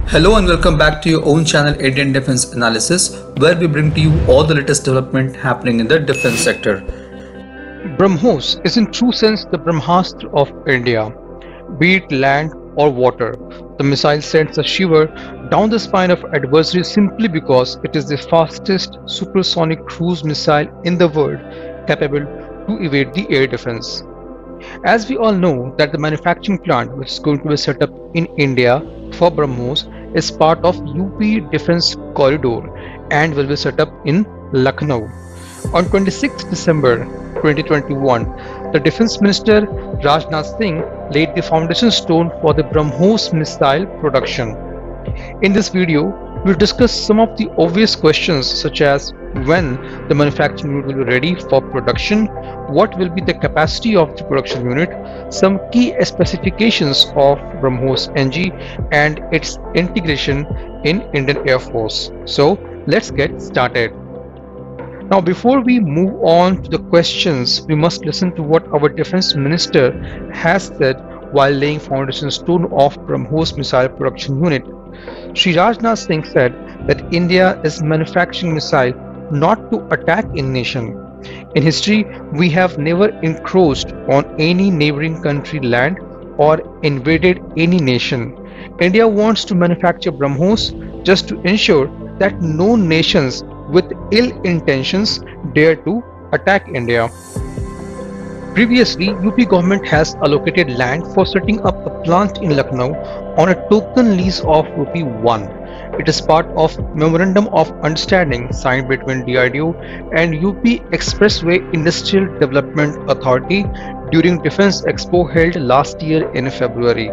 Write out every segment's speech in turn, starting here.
Hello and welcome back to your own channel Indian Defense Analysis, where we bring to you all the latest development happening in the defense sector. BrahMos is in true sense the Brahmastra of India. Be it land or water, the missile sends a shiver down the spine of adversary simply because it is the fastest supersonic cruise missile in the world capable to evade the air defense. As we all know that the manufacturing plant which is going to be set up in India for BrahMos is part of UP Defence Corridor and will be set up in Lucknow. On 26 December 2021, the Defence Minister Rajnath Singh laid the foundation stone for the BrahMos missile production. In this video, we'll discuss some of the obvious questions such as when the manufacturing unit will be ready for production, what will be the capacity of the production unit, some key specifications of BrahMos NG and its integration in Indian Air Force. So let's get started. Now before we move on to the questions, we must listen to what our Defence Minister has said while laying foundation stone of BrahMos missile production unit. Shri Rajnath Singh said that India is manufacturing missile not to attack a nation. In history, we have never encroached on any neighboring country land or invaded any nation. India wants to manufacture BrahMos just to ensure that no nations with ill intentions dare to attack India. Previously, UP government has allocated land for setting up a plant in Lucknow on a token lease of Rupee 1. It is part of Memorandum of Understanding signed between DRDO and UP Expressway Industrial Development Authority during Defence Expo held last year in February.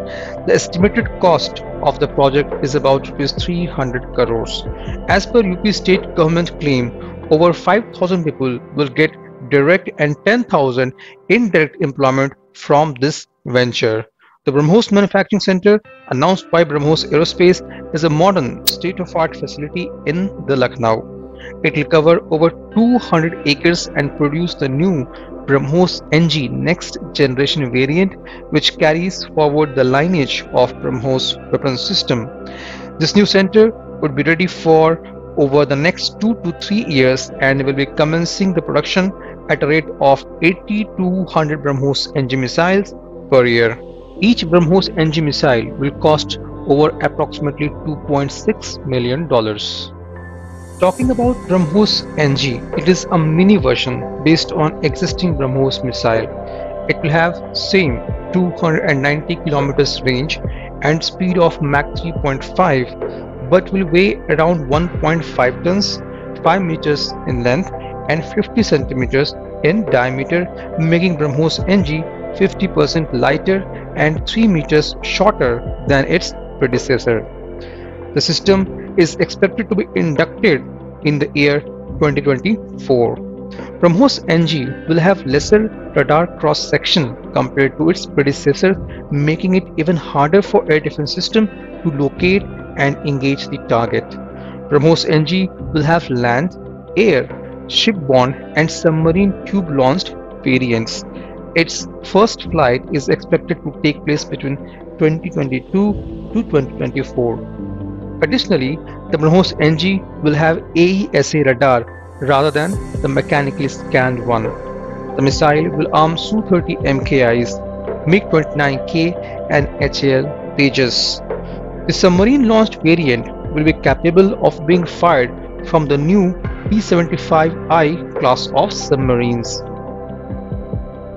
The estimated cost of the project is about Rs 300 crores. As per UP state government claim, over 5,000 people will get direct and 10,000 indirect employment from this venture. The BrahMos Manufacturing Center, announced by BrahMos Aerospace, is a modern state-of-art facility in the Lucknow. It will cover over 200 acres and produce the new BrahMos NG next generation variant, which carries forward the lineage of BrahMos weapon system. This new center would be ready for over the next 2 to 3 years and will be commencing the production at a rate of 80 to 100 BrahMos NG missiles per year. Each BrahMos NG missile will cost over approximately $2.6 million. Talking about BrahMos NG, it is a mini version based on existing BrahMos missile. It will have same 290 km range and speed of Mach 3.5, but will weigh around 1.5 tons, 5 meters in length and 50 centimeters in diameter, making BrahMos NG 50% lighter and 3 meters shorter than its predecessor. The system is expected to be inducted in the year 2024. BrahMos NG will have lesser radar cross-section compared to its predecessor, making it even harder for air defense system to locate and engage the target. BrahMos NG will have land, air, shipborne and submarine tube-launched variants. Its first flight is expected to take place between 2022 to 2024. Additionally, the BrahMos NG will have AESA radar rather than the mechanically scanned one. The missile will arm Su-30 MKIs, MiG-29K and HAL Tejas. The submarine launched variant will be capable of being fired from the new P-75I class of submarines.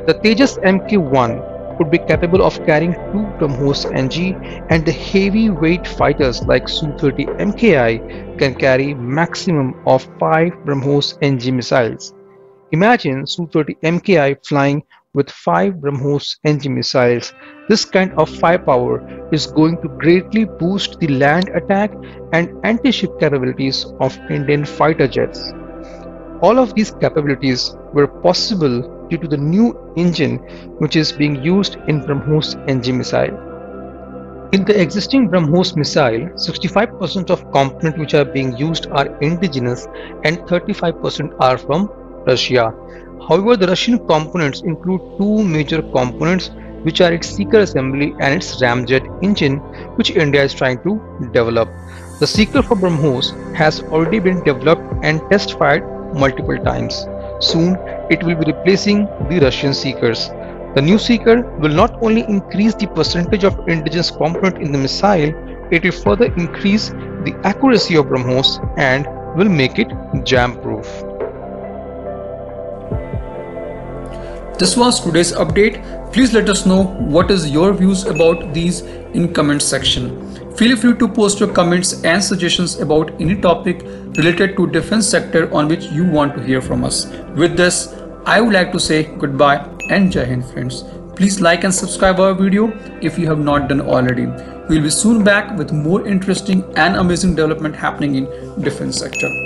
The Tejas Mk1 would be capable of carrying 2 BrahMos NG, and the heavyweight fighters like Su-30 MKI can carry maximum of 5 BrahMos NG missiles. Imagine Su-30 MKI flying with 5 BrahMos NG missiles. This kind of firepower is going to greatly boost the land attack and anti-ship capabilities of Indian fighter jets. All of these capabilities were possible due to the new engine which is being used in BrahMos NG missile. In the existing BrahMos missile, 65% of components which are being used are indigenous and 35% are from Russia. However, the Russian components include two major components which are its seeker assembly and its ramjet engine, which India is trying to develop. The seeker for BrahMos has already been developed and test fired multiple times. Soon it will be replacing the Russian seekers. The new seeker will not only increase the percentage of indigenous component in the missile, it will further increase the accuracy of BrahMos and will make it jam-proof. This was today's update. Please let us know what is your views about these in comment section. Feel free to post your comments and suggestions about any topic related to defense sector on which you want to hear from us. With this, I would like to say goodbye and Jai Hind friends. Please like and subscribe our video if you have not done already. We will be soon back with more interesting and amazing development happening in defense sector.